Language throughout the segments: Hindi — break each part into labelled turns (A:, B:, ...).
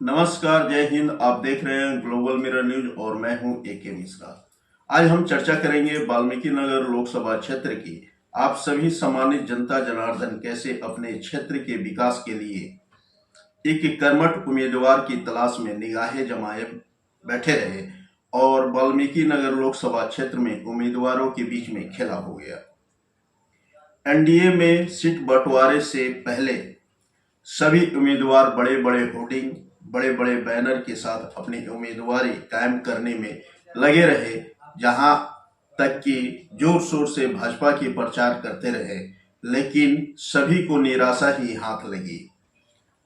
A: नमस्कार, जय हिंद। आप देख रहे हैं ग्लोबल मिरर न्यूज और मैं हूं AK मिश्रा। आज हम चर्चा करेंगे वाल्मीकि नगर लोकसभा क्षेत्र की। आप सभी सम्मानित जनता जनार्दन कैसे अपने क्षेत्र के विकास के लिए एक कर्मठ उम्मीदवार की तलाश में निगाहें जमाए बैठे रहे और वाल्मीकि नगर लोकसभा क्षेत्र में उम्मीदवारों के बीच में खेला हो गया। NDA में सीट बंटवारे से पहले सभी उम्मीदवार बड़े बड़े होर्डिंग, बड़े बड़े बैनर के साथ अपनी उम्मीदवारी कायम करने में लगे रहे, जहां तक कि जोर शोर से भाजपा की प्रचार करते रहे, लेकिन सभी को निराशा ही हाथ लगी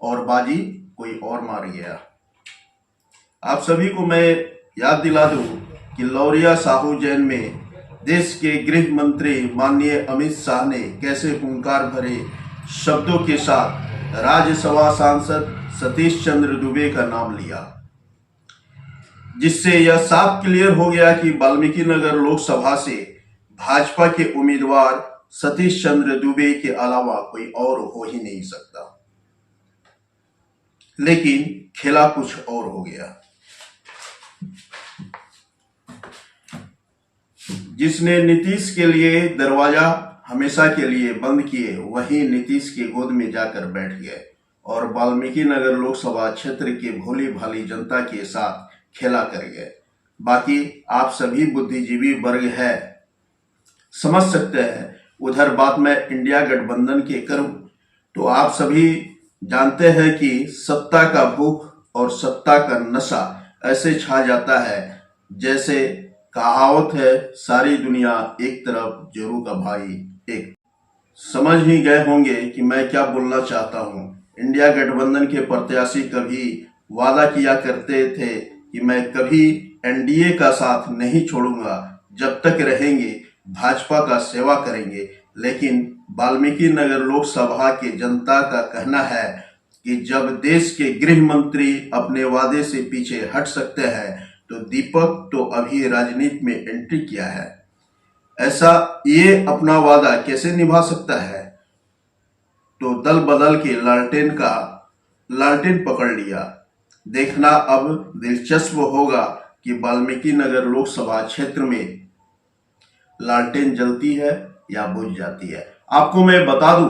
A: और बाजी कोई और मार गया। आप सभी को मैं याद दिला दूं कि लौरिया साहू जैन में देश के गृह मंत्री माननीय अमित शाह ने कैसे हुंकार भरे शब्दों के साथ राज्यसभा सांसद सतीश चंद्र दुबे का नाम लिया, जिससे यह साफ क्लियर हो गया कि वाल्मीकि नगर लोकसभा से भाजपा के उम्मीदवार सतीश चंद्र दुबे के अलावा कोई और हो ही नहीं सकता। लेकिन खेला कुछ और हो गया। जिसने नीतीश के लिए दरवाजा हमेशा के लिए बंद किए, वही नीतीश के गोद में जाकर बैठ गए और वाल्मीकि नगर लोकसभा क्षेत्र के भोली भाली जनता के साथ खेला कर गए। बाकी आप सभी बुद्धिजीवी वर्ग है, समझ सकते हैं। उधर बात मैं इंडिया गठबंधन के करूं तो आप सभी जानते हैं कि सत्ता का भूख और सत्ता का नशा ऐसे छा जाता है जैसे कहावत है, सारी दुनिया एक तरफ, जोरू का भाई एक। समझ ही गए होंगे कि मैं क्या बोलना चाहता हूं। इंडिया गठबंधन के प्रत्याशी कभी वादा किया करते थे कि मैं कभी NDA का साथ नहीं छोड़ूंगा, जब तक रहेंगे भाजपा का सेवा करेंगे। लेकिन वाल्मीकि नगर लोकसभा के जनता का कहना है कि जब देश के गृह मंत्री अपने वादे से पीछे हट सकते हैं तो दीपक तो अभी राजनीति में एंट्री किया है, ऐसा ये अपना वादा कैसे निभा सकता है। तो दल बदल के लालटेन पकड़ लिया। देखना अब दिलचस्प होगा कि वाल्मीकि नगर लोकसभा क्षेत्र में लालटेन जलती है या बुझ जाती है। आपको मैं बता दूं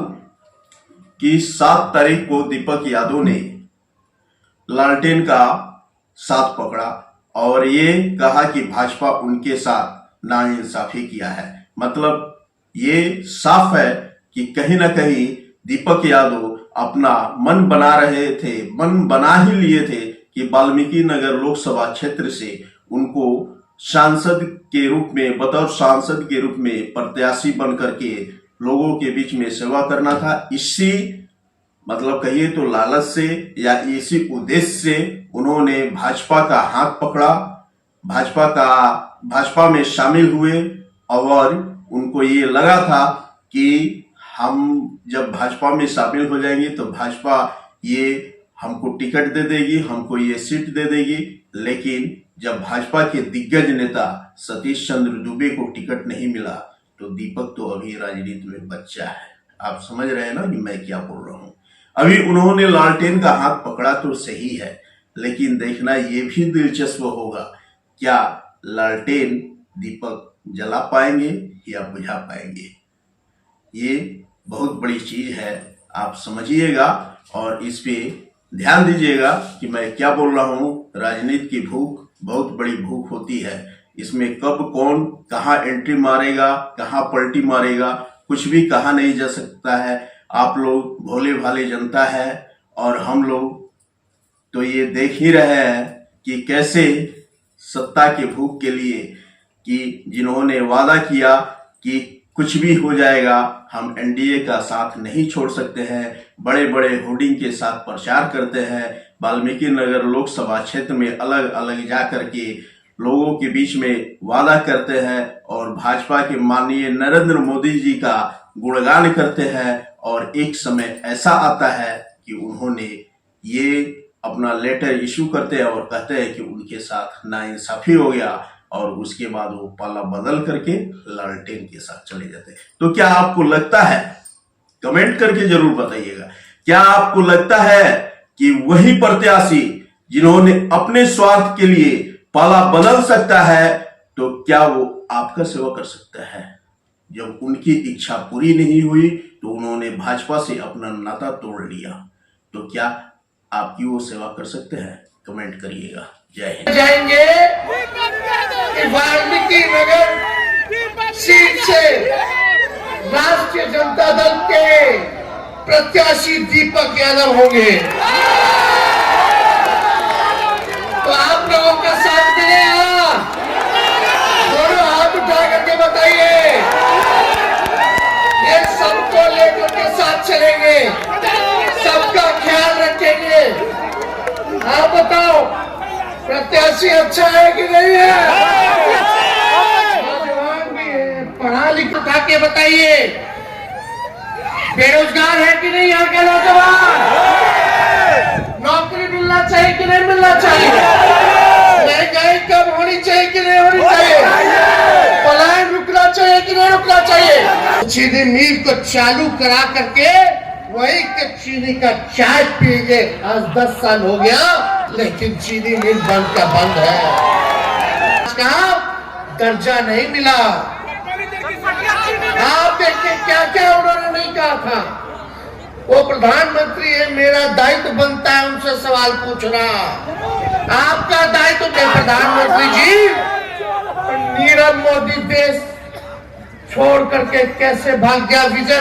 A: कि 7 तारीख को दीपक यादव ने लालटेन का साथ पकड़ा और ये कहा कि भाजपा उनके साथ नाइंसाफी किया है। मतलब ये साफ है कि कहीं ना कहीं दीपक यादव अपना मन बना ही लिए थे कि वाल्मीकि नगर लोकसभा क्षेत्र से उनको बतौर सांसद के रूप में प्रत्याशी बन करके लोगों के बीच में सेवा करना था। इसी मतलब कहिए तो लालच से या इसी उद्देश्य से उन्होंने भाजपा का हाथ पकड़ा, भाजपा में शामिल हुए और उनको ये लगा था कि हम जब भाजपा में शामिल हो जाएंगे तो भाजपा ये हमको टिकट दे देगी, हमको ये सीट दे देगी। लेकिन जब भाजपा के दिग्गज नेता सतीश चंद्र दुबे को टिकट नहीं मिला तो दीपक तो अभी राजनीति में बच्चा है। आप समझ रहे हैं ना कि मैं क्या बोल रहा हूं। अभी उन्होंने लालटेन का हाथ पकड़ा तो सही है, लेकिन देखना ये भी दिलचस्प होगा, क्या लालटेन दीपक जला पाएंगे या बुझा पाएंगे। ये बहुत बड़ी चीज है, आप समझिएगा और इस पे ध्यान दीजिएगा कि मैं क्या बोल रहा हूं। राजनीति की भूख बहुत बड़ी भूख होती है। इसमें कब कौन कहां एंट्री मारेगा, कहां पलटी मारेगा, कुछ भी कहा नहीं जा सकता है। आप लोग भोले भाले जनता है और हम लोग तो ये देख ही रहे हैं कि कैसे सत्ता के भूख के लिए कि जिन्होंने वादा किया कि कुछ भी हो जाएगा, हम NDA का साथ नहीं छोड़ सकते हैं, बड़े बड़े होर्डिंग के साथ प्रचार करते हैं, वाल्मीकि नगर लोकसभा क्षेत्र में अलग अलग जाकर के लोगों के बीच में वादा करते हैं और भाजपा के माननीय नरेंद्र मोदी जी का गुणगान करते हैं। और एक समय ऐसा आता है कि उन्होंने ये अपना लेटर इश्यू करते हैं और कहते हैं कि उनके साथ नाइंसाफी हो गया और उसके बाद वो पाला बदल करके लालटेन के साथ चले जाते हैं। तो क्या आपको लगता है, कमेंट करके जरूर बताइएगा, क्या आपको लगता है कि वही प्रत्याशी जिन्होंने अपने स्वार्थ के लिए पाला बदल सकता है, तो क्या वो आपका सेवा कर सकता है? जब उनकी इच्छा पूरी नहीं हुई तो उन्होंने भाजपा से अपना नाता तोड़ लिया, तो क्या आपकी वो सेवा कर सकते हैं? कमेंट करिएगा। जय हिंद।
B: जाएंगे कि वाल्मीकि नगर सीट से राष्ट्रीय जनता दल के प्रत्याशी दीपक यादव होंगे, तो आप लोगों का साथ मिलेगा? दोनों हाथ उठा करके बताइए। ये सबको लेकर के साथ चलेंगे, सबका ख्याल रखेंगे। आप बताओ, प्रत्याशी अच्छा है कि नहीं है? नौजवान भी है, पढ़ा लिखा उठा के बताइए, बेरोजगार है कि नहीं यहाँ के नौजवान? नौकरी मिलना चाहिए कि नहीं मिलना चाहिए? महंगाई कम होनी चाहिए कि नहीं होनी चाहिए? पलायन रुकना चाहिए कि नहीं रुकना चाहिए? चीनी मिल को चालू करा करके वही के चीनी का चाय पिएंगे। आज 10 साल हो गया, लेकिन चीनी मिल बंद का बंद है। इसका दर्जा नहीं मिला। आप देखिए क्या क्या उन्होंने नहीं कहा था। वो प्रधानमंत्री है, मेरा दायित्व बनता है उनसे सवाल पूछना। आपका दायित्व है प्रधानमंत्री जी। नीरव मोदी देश छोड़ करके कैसे भाग गया? विजय